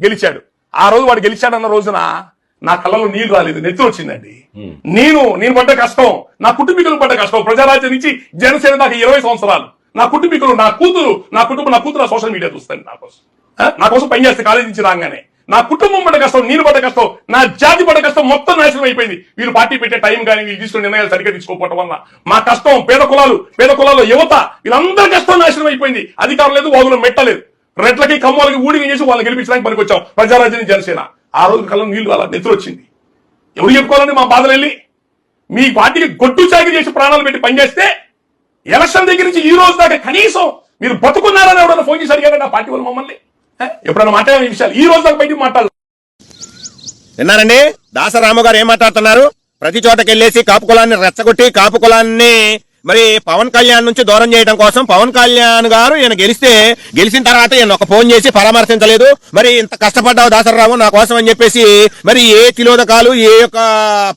గెలిచాడు. ఆ రోజు వాడు గెలిచాడన్న రోజున నా కళ్ళలో నీళ్లు రాలేదు, నెత్తురు వచ్చిందండి. నేను పడ్డ కష్టం, నా కుటుంబీకులు పడ్డ కష్టం. ప్రజారాజ్యం నుంచి జనసేన దాకా 20 సంవత్సరాలు నా కుటుంబీకులు, నా కూతురు సోషల్ మీడియా చూస్తాను నా కోసం పనిచేస్తే కాలేజీ నుంచి రాగానే. నా కుటుంబం పడ్డ కష్టం, నేను పడ్డ కష్టం, నా జాతి పడ్డ కష్టం మొత్తం నాశనం అయిపోయింది. వీళ్ళు పార్టీ పెట్టే టైం కానీ వీళ్ళు తీసుకునే నిర్ణయాలు సరిగ్గా తీసుకోకపోవడం వల్ల మా కష్టం, పేద కులాలు యువత వీళ్ళందరి కష్టం నాశనం అయిపోయింది. అధికారం లేదు, వాగులు మెట్టలేదు. రెడ్లకి కమ్మలకి ఊడిగా చేసి వాళ్ళని గెలిపించడానికి పనికొచ్చాం ప్రజారాజ్యాన్ని జనసేన. ఆ రోజు కళ్ళం నీళ్లు అలా నెత్తురు వచ్చింది. ఎవరు చెప్పుకోవాలండి మా బాధలు? వెళ్ళి మీ పార్టీకి గొడ్డు చాకరీ చేసి ప్రాణాలు పెట్టి పనిచేస్తే ఎలక్షన్ దగ్గర నుంచి ఈ రోజు దాకా కనీసం మీరు బతుకున్నారని ఎవరైనా ఫోన్ చేసి అడిగారండి ఆ పార్టీ వాళ్ళు మమ్మల్ని? ఎప్పుడైనా మాట్లాడే విషయాలు ఈ రోజు దాకా బయటికి మాట్లాడాలి. విన్నారండి దాసరాము గారు ఏం మాట్లాడుతున్నారు? ప్రతి చోటకి వెళ్ళేసి కాపు కులాన్ని రెచ్చగొట్టి కాపు కులాన్ని మరి పవన్ కళ్యాణ్ నుంచి దూరం చేయడం కోసం పవన్ కళ్యాణ్ గారు ఈయన గెలిచిన తర్వాత ఈయన ఒక ఫోన్ చేసి పరామర్శించలేదు. మరి ఇంత కష్టపడ్డావు దాసరాము నా కోసం అని చెప్పేసి మరి ఏ తిలోదకాలు ఏ యొక్క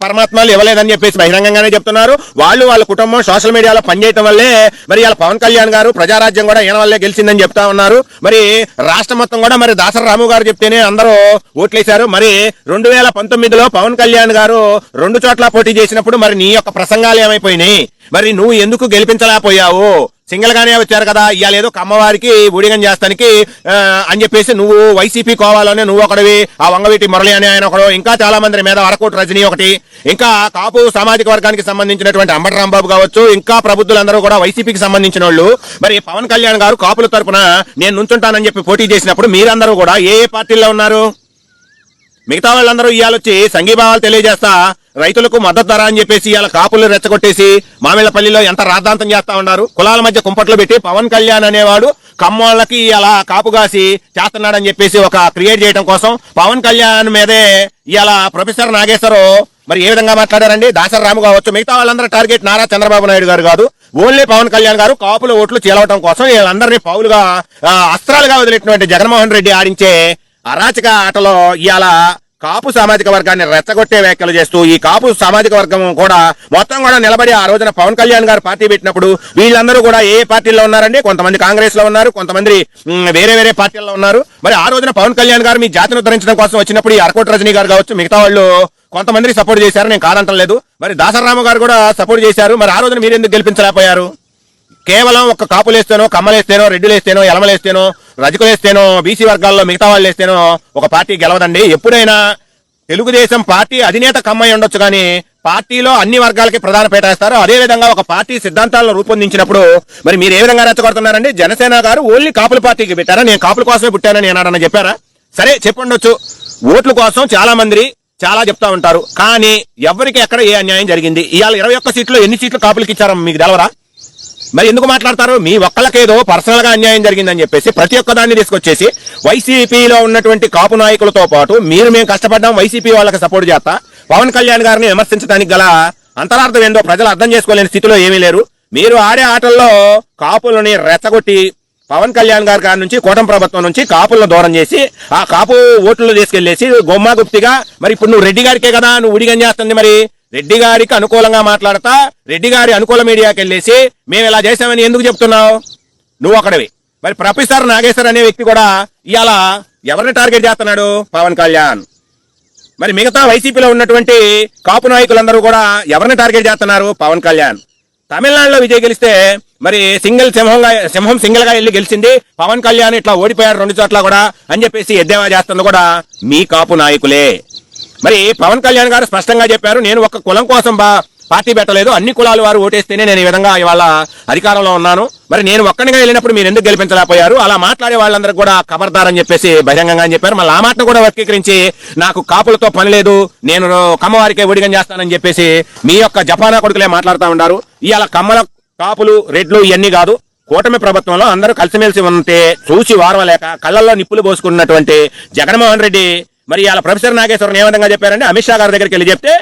పరమాత్మలు ఇవ్వలేదని చెప్పేసి బహిరంగంగానే చెప్తున్నారు. వాళ్ళ కుటుంబం సోషల్ మీడియాలో పనిచేయడం వల్లే మరి ఇలా పవన్ కళ్యాణ్ గారు ప్రజారాజ్యం కూడా ఈయన వల్లే గెలిచిందని చెప్తా ఉన్నారు. మరి రాష్ట్రం మొత్తం కూడా మరి దాసరాము గారు చెప్తేనే అందరూ ఓట్లేశారు. మరి 2019లో పవన్ కళ్యాణ్ గారు 2 చోట్ల పోటీ చేసినప్పుడు మరి నీ యొక్క ప్రసంగాలు ఏమైపోయినాయి? మరి నువ్వు ఎందుకు గెలిపించలేకపోయావు? సింగిల్ గానే వచ్చారు కదా, ఇవాళ ఏదో కమ్మవారికి ఊడిగం చేస్తానికి అని చెప్పేసి నువ్వు వైసీపీ కోవాలోనే నువ్వు ఒకటివి, ఆ వంగవీటి మురళి అని ఆయన ఒకడు, ఇంకా చాలా మంది మీద వరకోటి రజనీ ఒకటి, ఇంకా కాపు సామాజిక వర్గానికి సంబంధించినటువంటి అంబటి రాంబాబు కావచ్చు, ఇంకా ప్రబుద్ధులందరూ కూడా వైసీపీకి సంబంధించిన వాళ్ళు. మరి పవన్ కళ్యాణ్ గారు కాపుల తరపున నేను నుంచుంటానని చెప్పి పోటీ చేసినప్పుడు మీరందరూ కూడా ఏ పార్టీల్లో ఉన్నారు? మిగతా వాళ్ళందరూ ఇవాళ వచ్చి సంఘీభావాలు తెలియజేస్తా రైతులకు మద్దతు ధర అని చెప్పేసి ఇవాళ కాపులు రెచ్చగొట్టేసి మామిళ్లపల్లిలో ఎంత రాద్ధాంతం చేస్తా ఉన్నారు. కులాల మధ్య కుంపట్లు పెట్టి పవన్ కళ్యాణ్ అనేవాడు కమ్మోళ్ళకి ఇలా కాపుగాసి చేస్తున్నాడని చెప్పేసి ఒక క్రియేట్ చేయడం కోసం పవన్ కళ్యాణ్ మీదే ఇవాళ ప్రొఫెసర్ నాగేశ్వరరావు మరి ఏ విధంగా మాట్లాడారండి? దాసరాము కావచ్చు, మిగతా వాళ్ళందరూ టార్గెట్ నారా చంద్రబాబు నాయుడు గారు కాదు, ఓన్లీ పవన్ కళ్యాణ్ గారు కాపుల ఓట్లు చీలవటం కోసం వీళ్ళందరినీ పౌలుగా అస్త్రాలుగా వదిలేటువంటి జగన్మోహన్ రెడ్డి ఆడించే అరాచక ఆటలో ఇవాళ కాపు సామాజిక వర్గాన్ని రెచ్చగొట్టే వ్యాఖ్యలు చేస్తూ ఈ కాపు సామాజిక వర్గం కూడా మొత్తం కూడా నిలబడి ఆ రోజున పవన్ కళ్యాణ్ గారు పార్టీ పెట్టినప్పుడు వీళ్ళందరూ కూడా ఏ పార్టీల్లో ఉన్నారండి? కొంతమంది కాంగ్రెస్ లో ఉన్నారు, కొంతమంది వేరే పార్టీల్లో ఉన్నారు. మరి ఆ రోజున పవన్ కళ్యాణ్ గారు మీ జాతిని ఉద్ధరించడం కోసం వచ్చినప్పుడు ఈ అరకోటి రజనీ గారు కావచ్చు, మిగతా వాళ్ళు కొంతమంది సపోర్ట్ చేశారు, నేను కాదంటం లేదు. మరి దాసరాము గారు కూడా సపోర్ట్ చేశారు. మరి ఆ రోజున మీరు ఎందుకు గెలిపించలేకపోయారు? కేవలం ఒక కాపులేస్తేనో, కమ్మలేస్తేనో, రెడ్డిలేస్తేనో, ఎలమలేస్తేనో, రజకులేస్తేనో, బీసీ వర్గాల్లో మిగతా వాళ్ళు వేస్తేనో ఒక పార్టీ గెలవదండి. ఎప్పుడైనా తెలుగుదేశం పార్టీ అధినేత కమ్మై ఉండొచ్చు కానీ పార్టీలో అన్ని వర్గాలకి ప్రధాన పీట వేస్తారు. అదేవిధంగా ఒక పార్టీ సిద్ధాంతాలను రూపొందించినప్పుడు మరి మీరు ఏ విధంగా రెచ్చగొడుతున్నారండి? జనసేన గారు ఓన్లీ కాపుల పార్టీకి పెట్టారా? నేను కాపుల కోసమే పుట్టానని ఏనాడన్నా చెప్పారా? సరే చెప్పుండొచ్చు, ఓట్ల కోసం చాలా మంది చాలా చెప్తా ఉంటారు, కానీ ఎవరికి ఎక్కడ ఏ అన్యాయం జరిగింది? ఇవాళ 21 సీట్లు ఎన్ని సీట్లు కాపులకి ఇచ్చారో మీకు తెలవరా? మరి ఎందుకు మాట్లాడతారు? మీ ఒక్కళ్ళకేదో పర్సనల్ గా అన్యాయం జరిగిందని చెప్పేసి ప్రతి ఒక్క దాన్ని తీసుకొచ్చేసి వైసీపీలో ఉన్నటువంటి కాపు నాయకులతో పాటు మేము కష్టపడ్డాం, వైసీపీ వాళ్ళకి సపోర్ట్ చేస్తా పవన్ కళ్యాణ్ గారిని విమర్శించడానికి గల అంతరార్థం ఏందో ప్రజలు అర్థం చేసుకోలేని స్థితిలో ఏమీ లేరు. మీరు ఆడే ఆటల్లో కాపులని రెచ్చగొట్టి పవన్ కళ్యాణ్ గారి నుంచి కూటమి ప్రభుత్వం నుంచి కాపులను దూరం చేసి ఆ కాపు ఓట్లు తీసుకెళ్లేసి గొమ్మా గుప్తిగా మరి ఇప్పుడు నువ్వు రెడ్డి గారికే కదా నువ్వు ఊడిగం చేస్తుంది. మరి రెడ్డి గారికి అనుకూలంగా మాట్లాడతా రెడ్డి గారి అనుకూల మీడియాకి వెళ్ళేసి మేము ఇలా చేసామని ఎందుకు చెప్తున్నావు? నువ్వు ఒకడివి. మరి ప్రొఫెసర్ నాగేశ్వర్ అనే వ్యక్తి కూడా ఇవాళ ఎవరిని టార్గెట్ చేస్తున్నాడు? పవన్ కళ్యాణ్. మరి మిగతా వైసీపీలో ఉన్నటువంటి కాపు నాయకులందరూ కూడా ఎవరిని టార్గెట్ చేస్తున్నారు? పవన్ కళ్యాణ్. తమిళనాడులో విజయ్ గెలిస్తే మరి సింహం సింగిల్ గా వెళ్ళి గెలిచింది, పవన్ కళ్యాణ్ ఇట్లా ఓడిపోయారు 2 చోట్ల కూడా అని చెప్పేసి ఎద్దేవా చేస్తుంది కూడా మీ కాపు నాయకులే. మరి పవన్ కళ్యాణ్ గారు స్పష్టంగా చెప్పారు, నేను ఒక కులం కోసం పార్టీ పెట్టలేదు, అన్ని కులాల వారు ఓటేస్తేనే నేను ఈ విధంగా ఇవాళ అధికారంలో ఉన్నాను. మరి నేను ఒక్కడిగా వెళ్ళినప్పుడు మీరు ఎందుకు గెలిపించలేకపోయారు? అలా మాట్లాడే వాళ్ళందరూ కూడా ఖబర్దారని చెప్పేసి బహిరంగంగా చెప్పారు. మళ్ళీ ఆ మాటను కూడా వక్రీకరించి నాకు కాపులతో పని లేదు, నేను కమ్మవారికే ఒడిగం చేస్తానని చెప్పేసి మీ యొక్క జపానా కొడుకులే మాట్లాడుతూ ఉన్నారు. ఇవాళ కమ్మల కాపులు రెడ్లు ఇవన్నీ కాదు, కూటమి ప్రభుత్వంలో అందరూ కలిసిమెలిసి ఉంటే చూసి వారవలేక కళ్ళల్లో నిప్పులు పోసుకున్నటువంటి జగన్మోహన్ రెడ్డి మరి ఇవాళ ప్రొఫెసర్ నాగేశ్వరరావు ఏ విధంగా చెప్పారంటే అమిత్ షా గారి దగ్గరికి వెళ్ళి చెప్తే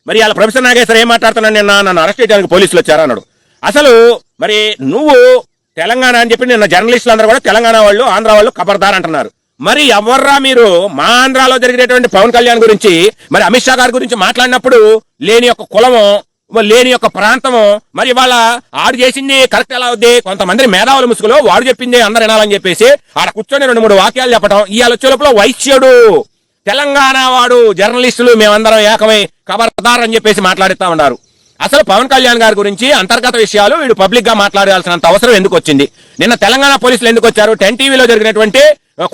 మరి ఇవాళ ప్రొఫెసర్ నాగేశ్వర ఏం మాట్లాడుతున్నాను, నిన్న నన్ను అరెస్ట్ చేయడానికి పోలీసులు వచ్చారు అన్నాడు. అసలు మరి నువ్వు తెలంగాణ అని చెప్పి నిన్న జర్నలిస్టులు అందరూ కూడా తెలంగాణ వాళ్ళు ఆంధ్ర వాళ్ళు ఖబర్దార్ అంటున్నారు. మరి ఎవర్రా మీరు మా ఆంధ్రాలో జరిగినటువంటి పవన్ కళ్యాణ్ గురించి మరి అమిత్ షా గారి గురించి మాట్లాడినప్పుడు లేని ఒక కులము లేని యొక్క ప్రాంతము మరి వాళ్ళ ఆడు చేసింది కరెక్ట్ ఎలా అవుద్ది? కొంతమంది మేధావుల ముసుగులో వాడు చెప్పింది అందరు వినాలని చెప్పేసి ఆడ కూర్చొని 2-3 వాక్యాలు చెప్పడం, ఇవాళ వచ్చే లోపల వైశ్యుడు తెలంగాణ వాడు జర్నలిస్టులు మేమందరం ఏకమై ఖబర్దార్ అని చెప్పేసి మాట్లాడుతూ ఉన్నారు. అసలు పవన్ కళ్యాణ్ గారి గురించి అంతర్గత విషయాలు వీడు పబ్లిక్ గా మాట్లాడాల్సినంత అవసరం ఎందుకు వచ్చింది? నిన్న తెలంగాణ పోలీసులు ఎందుకు వచ్చారు? 10 టీవీలో జరిగినటువంటి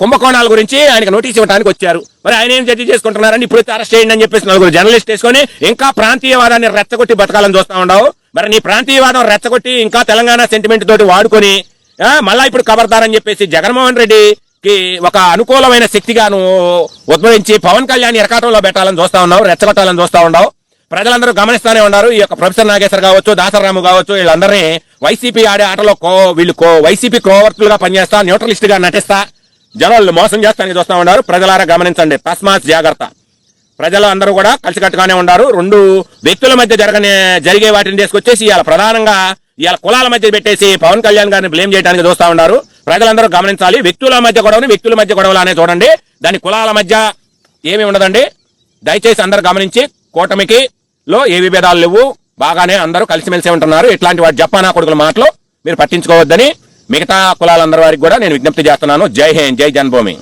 కుంభకోణాల గురించి ఆయనకు నోటీస్ ఇవ్వడానికి వచ్చారు. మరి ఆయన ఏం జడ్జి చేసుకుంటున్నారని ఇప్పుడు అరెస్ట్ చేయండి అని చెప్పేసి 4 జర్నలిస్ట్ వేసుకొని ఇంకా ప్రాంతీయవాదాన్ని రెచ్చగొట్టి బతకాలని చూస్తా ఉండవు. మరి నీ ప్రాంతీయవాదం రెచ్చగొట్టి ఇంకా తెలంగాణ సెంటిమెంట్ తోటి వాడుకొని మళ్ళా ఇప్పుడు ఖబర్దార్ అని చెప్పేసి జగన్మోహన్ రెడ్డికి ఒక అనుకూలమైన శక్తిగాను ఉద్భవించి పవన్ కళ్యాణ్ ఇరకాటంలో పెట్టాలని చూస్తా ఉన్నావు, రెచ్చగొట్టాలని చూస్తా ఉండవు. ప్రజలందరూ గమనిస్తానే ఉన్నారు. ఈ యొక్క ప్రొఫెసర్ నాగేశ్వర్ కావచ్చు, దాసరాము కావచ్చు, వీళ్ళందరినీ వైసీపీ ఆడే ఆటలో వీళ్ళు వైసీపీ కోవర్తులుగా పనిచేస్తా, న్యూట్రలిస్ట్ గా నటిస్తా, జనాలను మోసం చేస్తానికి చూస్తా ఉన్నారు. ప్రజలారా గమనించండి, తస్మాత్ జాగ్రత్త. ప్రజలు అందరూ కూడా కలిసికట్టుగానే ఉన్నారు. 2 వ్యక్తుల మధ్య జరిగే వాటిని తీసుకొచ్చేసి ఇవాళ ప్రధానంగా ఇవాళ కులాల మధ్య పెట్టేసి పవన్ కళ్యాణ్ గారిని బ్లేమ్ చేయడానికి చూస్తా ఉన్నారు. ప్రజలందరూ గమనించాలి. వ్యక్తుల మధ్య గొడవలు అనే చూడండి, దాని కులాల మధ్య ఏమీ ఉండదండి. దయచేసి అందరూ గమనించి కూటమికి లో ఏ విభేదాలు లేవు, బాగానే అందరూ కలిసిమెలిసి ఉంటున్నారు. ఇట్లాంటి వాటి జపానా కొడుకుల మాటలు మీరు పట్టించుకోవద్దని మిగతా కులాలందరి వారికి కూడా నేను విజ్ఞప్తి చేస్తున్నాను. జై హింద్, జై జన్మభూమి.